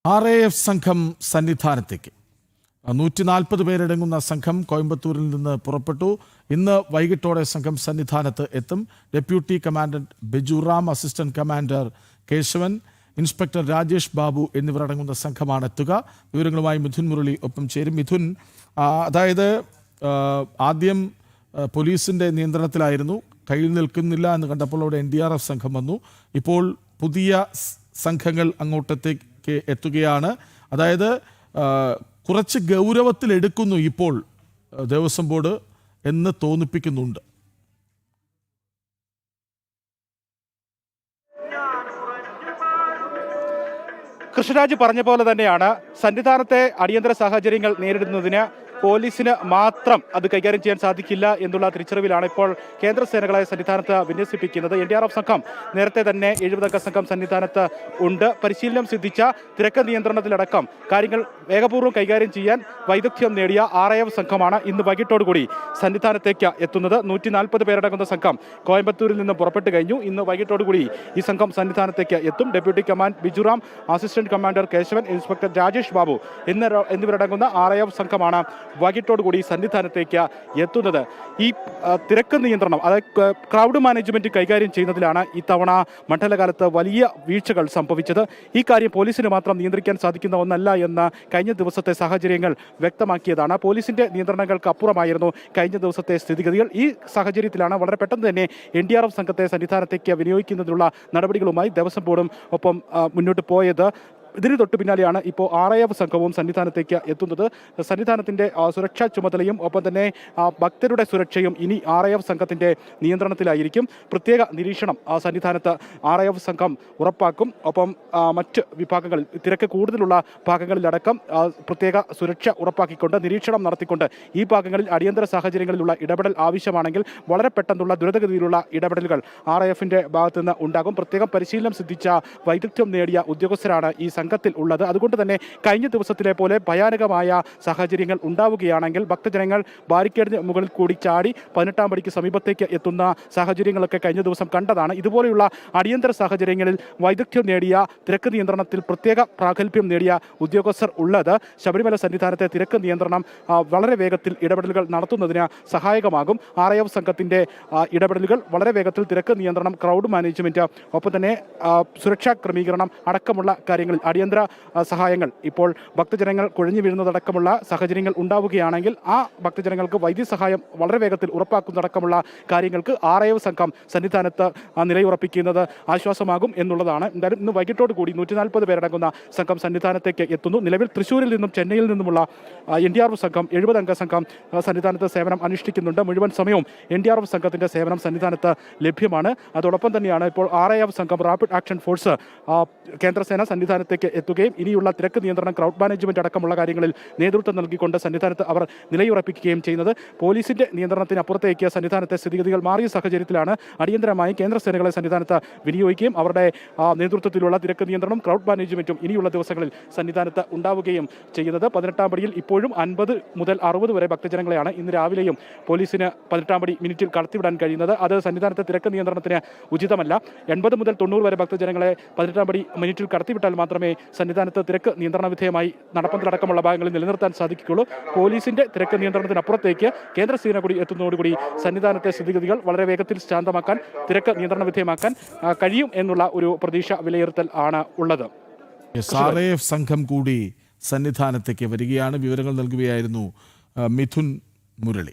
RAF സംഘം സന്നിധാനത്തേക്ക് 140 പേരടങ്ങുന്ന സംഘം കോയമ്പത്തൂരിൽ നിന്ന് പുറപ്പെട്ടു. ഇന്ന് വൈകിട്ടോടെ സംഘം സന്നിധാനത്ത് എത്തും. Deputy commandant Bijuram, assistant commander Keshavan, inspector Rajesh Babu എന്നിവരടങ്ങുന്ന സംഘമാണ് എത്തുക. വിവരങ്ങളുമായി മിഥുൻ മുരളി ഒപ്പം ചേരും. മിഥുൻ, അതായത് ആദ്യം പോലീസിന്റെ നിയന്ത്രണത്തിലായിരുന്നു, കയ്യിൽ നിൽക്കുന്നില്ല എന്ന് കണ്ടപ്പോൾ അവിടെ NDRF സംഘം വന്നു. ഇപ്പോൾ പുതിയ സംഘങ്ങൾ അങ്ങോട്ടത്തേക്ക് എത്തുകയാണ്. അതായത് കുറച്ച് ഗൗരവത്തിലെടുക്കുന്നു ഇപ്പോൾ ദേവസ്വം ബോർഡ് എന്ന് തോന്നിപ്പിക്കുന്നുണ്ട്. കൃഷ്ണരാജ് പറഞ്ഞ പോലെ തന്നെയാണ് സന്നിധാനത്തെ അടിയന്തര സാഹചര്യങ്ങൾ നേരിടുന്നതിന് പോലീസിന് മാത്രം അത് കൈകാര്യം ചെയ്യാൻ സാധിക്കില്ല എന്നുള്ള തിരിച്ചറിവിലാണ് ഇപ്പോൾ കേന്ദ്ര സേനകളെ സന്നിധാനത്ത് വിന്യസിപ്പിക്കുന്നത്. NDRF സംഘം നേരത്തെ തന്നെ 70 സംഘം സന്നിധാനത്ത് ഉണ്ട്. പരിശീലനം സിദ്ധിച്ച തിരക്ക് നിയന്ത്രണത്തിലടക്കം കാര്യങ്ങൾ വേഗപൂർവ്വം കൈകാര്യം ചെയ്യാൻ വൈദഗ്ധ്യം നേടിയ RAF സംഘമാണ് ഇന്ന് വൈകിട്ടോടുകൂടി സന്നിധാനത്തേക്ക് എത്തുന്നത്. 140 പേരടങ്ങുന്ന സംഘം കോയമ്പത്തൂരിൽ നിന്ന് പുറപ്പെട്ടു കഴിഞ്ഞു. ഇന്ന് വൈകിട്ടോടുകൂടി ഈ സംഘം സന്നിധാനത്തേക്ക് എത്തും. Deputy commander Bijuram, assistant commander Keshavan, inspector Rajesh Babu എന്നിവരടങ്ങുന്ന RAF സംഘമാണ് വൈകിട്ടോടുകൂടി സന്നിധാനത്തേക്ക് എത്തുന്നത്. ഈ തിരക്ക് നിയന്ത്രണം, അതായത് ക്രൗഡ് മാനേജ്മെന്റ് കൈകാര്യം ചെയ്യുന്നതിലാണ് ഇത്തവണ മണ്ഡലകാലത്ത് വലിയ വീഴ്ചകൾ സംഭവിച്ചത്. ഈ കാര്യം പോലീസിന് മാത്രം നിയന്ത്രിക്കാൻ സാധിക്കുന്ന ഒന്നല്ല എന്ന് കഴിഞ്ഞ ദിവസത്തെ സാഹചര്യങ്ങൾ വ്യക്തമാക്കിയതാണ്. പോലീസിന്റെ നിയന്ത്രണങ്ങൾക്ക് അപ്പുറമായിരുന്നു കഴിഞ്ഞ ദിവസത്തെ സ്ഥിതിഗതികൾ. ഈ സാഹചര്യത്തിലാണ് വളരെ പെട്ടെന്ന് തന്നെ NDRF സംഘത്തെ സന്നിധാനത്തേക്ക് വിനിയോഗിക്കുന്നതിനുള്ള നടപടികളുമായി ദേവസ്വം ബോർഡും ഒപ്പം മുന്നോട്ട് പോയത്. ഇതിന് തൊട്ട് പിന്നാലെയാണ് ഇപ്പോൾ RAF സംഘവും സന്നിധാനത്തേക്ക് എത്തുന്നത്. സന്നിധാനത്തിൻ്റെ സുരക്ഷാ ചുമതലയും ഒപ്പം തന്നെ ഭക്തരുടെ സുരക്ഷയും ഇനി RAF സംഘത്തിൻ്റെ നിയന്ത്രണത്തിലായിരിക്കും. പ്രത്യേക നിരീക്ഷണം സന്നിധാനത്ത് RAF സംഘം ഉറപ്പാക്കും. ഒപ്പം മറ്റ് വിഭാഗങ്ങളിൽ, തിരക്ക് കൂടുതലുള്ള ഭാഗങ്ങളിലടക്കം പ്രത്യേക സുരക്ഷ ഉറപ്പാക്കിക്കൊണ്ട് നിരീക്ഷണം നടത്തിക്കൊണ്ട് ഈ ഭാഗങ്ങളിൽ അടിയന്തര സാഹചര്യങ്ങളിലുള്ള ഇടപെടൽ ആവശ്യമാണെങ്കിൽ വളരെ പെട്ടെന്നുള്ള ദ്രുതഗതിയിലുള്ള ഇടപെടലുകൾ RAFിൻ്റെ ഭാഗത്തു നിന്ന് ഉണ്ടാകും. പ്രത്യേകം പരിശീലനം സിദ്ധിച്ച വൈദഗ്ധ്യം നേടിയ ഉദ്യോഗസ്ഥരാണ് ഈ സംഘത്തിൽ ഉള്ളത്. അതുകൊണ്ട് തന്നെ കഴിഞ്ഞ ദിവസത്തിലെ പോലെ ഭയാനകമായ സാഹചര്യങ്ങൾ ഉണ്ടാവുകയാണെങ്കിൽ ഭക്തജനങ്ങൾ ബാരിക്കേഡിന് മുകളിൽ കൂടി ചാടി 18-ാം പടിക്ക് സമീപത്തേക്ക് എത്തുന്ന സാഹചര്യങ്ങളൊക്കെ കഴിഞ്ഞ ദിവസം കണ്ടതാണ്. ഇതുപോലെയുള്ള അടിയന്തര സാഹചര്യങ്ങളിൽ വൈദഗ്ധ്യം നേടിയ തിരക്ക് നിയന്ത്രണത്തിൽ പ്രത്യേക പ്രാഗൽഭ്യം നേടിയ ഉദ്യോഗസ്ഥർ ഉള്ളത് ശബരിമല സന്നിധാനത്തെ തിരക്ക് നിയന്ത്രണം വളരെ വേഗത്തിൽ ഇടപെടലുകൾ നടത്തുന്നതിന് സഹായകമാകും. RAF സംഘത്തിൻ്റെ ഇടപെടലുകൾ വളരെ വേഗത്തിൽ തിരക്ക് നിയന്ത്രണം, ക്രൗഡ് മാനേജ്മെന്റ്, ഒപ്പം തന്നെ സുരക്ഷാ ക്രമീകരണം അടക്കമുള്ള കാര്യങ്ങളിൽ അടിയന്തര സഹായങ്ങൾ, ഇപ്പോൾ ഭക്തജനങ്ങൾ കുഴഞ്ഞു വീഴുന്നതടക്കമുള്ള സാഹചര്യങ്ങൾ ഉണ്ടാവുകയാണെങ്കിൽ ആ ഭക്തജനങ്ങൾക്ക് വൈദ്യസഹായം വളരെ വേഗത്തിൽ ഉറപ്പാക്കുന്നതടക്കമുള്ള കാര്യങ്ങൾക്ക് RAF സംഘം സന്നിധാനത്ത് നിലയുറപ്പിക്കുന്നത് ആശ്വാസമാകും എന്നുള്ളതാണ്. എന്തായാലും ഇന്ന് വൈകിട്ടോട് കൂടി 140 പേരടങ്ങുന്ന സംഘം സന്നിധാനത്തേക്ക് എത്തുന്നു. നിലവിൽ തൃശ്ശൂരിൽ നിന്നും ചെന്നൈയിൽ നിന്നുമുള്ള NDRF സംഘം 70 അംഗ സംഘം സന്നിധാനത്ത് സേവനം അനുഷ്ഠിക്കുന്നുണ്ട്. മുഴുവൻ സമയവും NDRF സംഘത്തിൻ്റെ സേവനം സന്നിധാനത്ത് ലഭ്യമാണ്. അതോടൊപ്പം തന്നെയാണ് ഇപ്പോൾ RAF സംഘം, റാപ്പിഡ് ആക്ഷൻ ഫോഴ്സ്, കേന്ദ്രസേന സന്നിധാനത്തേക്ക് എത്തുകയും ഇനിയുള്ള തിരക്ക് നിയന്ത്രണം, ക്രൗഡ് മാനേജ്മെന്റ് അടക്കമുള്ള കാര്യങ്ങളിൽ നേതൃത്വം നൽകിക്കൊണ്ട് സന്നിധാനത്ത് അവർ നിലയുറപ്പിക്കുകയും ചെയ്യുന്നത്. പോലീസിന്റെ നിയന്ത്രണത്തിനപ്പുറത്തേക്ക് സന്നിധാനത്തെ സ്ഥിതിഗതികൾ മാറിയ സാഹചര്യത്തിലാണ് അടിയന്തരമായി കേന്ദ്ര സേനകളെ സന്നിധാനത്ത് വിനിയോഗിക്കുകയും അവരുടെ നേതൃത്വത്തിലുള്ള തിരക്ക് നിയന്ത്രണം, ക്രൗഡ് മാനേജ്മെന്റും ഇനിയുള്ള ദിവസങ്ങളിൽ സന്നിധാനത്ത് ഉണ്ടാവുകയും ചെയ്യുന്നത്. 18-ാം പടിയിൽ ഇപ്പോഴും 50 മുതൽ 60 വരെ ഭക്തജനങ്ങളെയാണ് ഇന്ന് രാവിലെയും പോലീസിന് 18-ാം പടി മിനിറ്റിൽ കടത്തിവിടാൻ കഴിയുന്നത്. അത് സന്നിധാനത്തെ തിരക്ക് നിയന്ത്രണത്തിന് ഉചിതമല്ല. 80 മുതൽ 90 വരെ ഭക്തജനങ്ങളെ 18-ാം പടി മിനിറ്റിൽ കടത്തിവിട്ടാൽ മാത്രമേ സന്നിധാനത്ത് തിരക്ക് നിയന്ത്രണ വിധേയമായി നടപ്പന്തലടക്കമുള്ള ഭാഗങ്ങളിൽ നിലനിർത്താൻ സാധിക്കുകയുള്ളൂ. പോലീസിന്റെ തിരക്ക് നിയന്ത്രണത്തിനപ്പുറത്തേക്ക് കേന്ദ്ര സേന കൂടി എത്തുന്നതോടുകൂടി സന്നിധാനത്തെ സ്ഥിതിഗതികൾ വളരെ വേഗത്തിൽ ശാന്തമാക്കാൻ, തിരക്ക് നിയന്ത്രണ വിധേയമാക്കാൻ കഴിയും എന്നുള്ള ഒരു പ്രതീക്ഷ, വിലയിരുത്തൽ ആണ് ഉള്ളത്. RAF സംഘം കൂടി സന്നിധാനത്തേക്ക് വരികയാണ്. വിവരങ്ങൾ നൽകുകയായിരുന്നു മിഥുൻ മുരളി.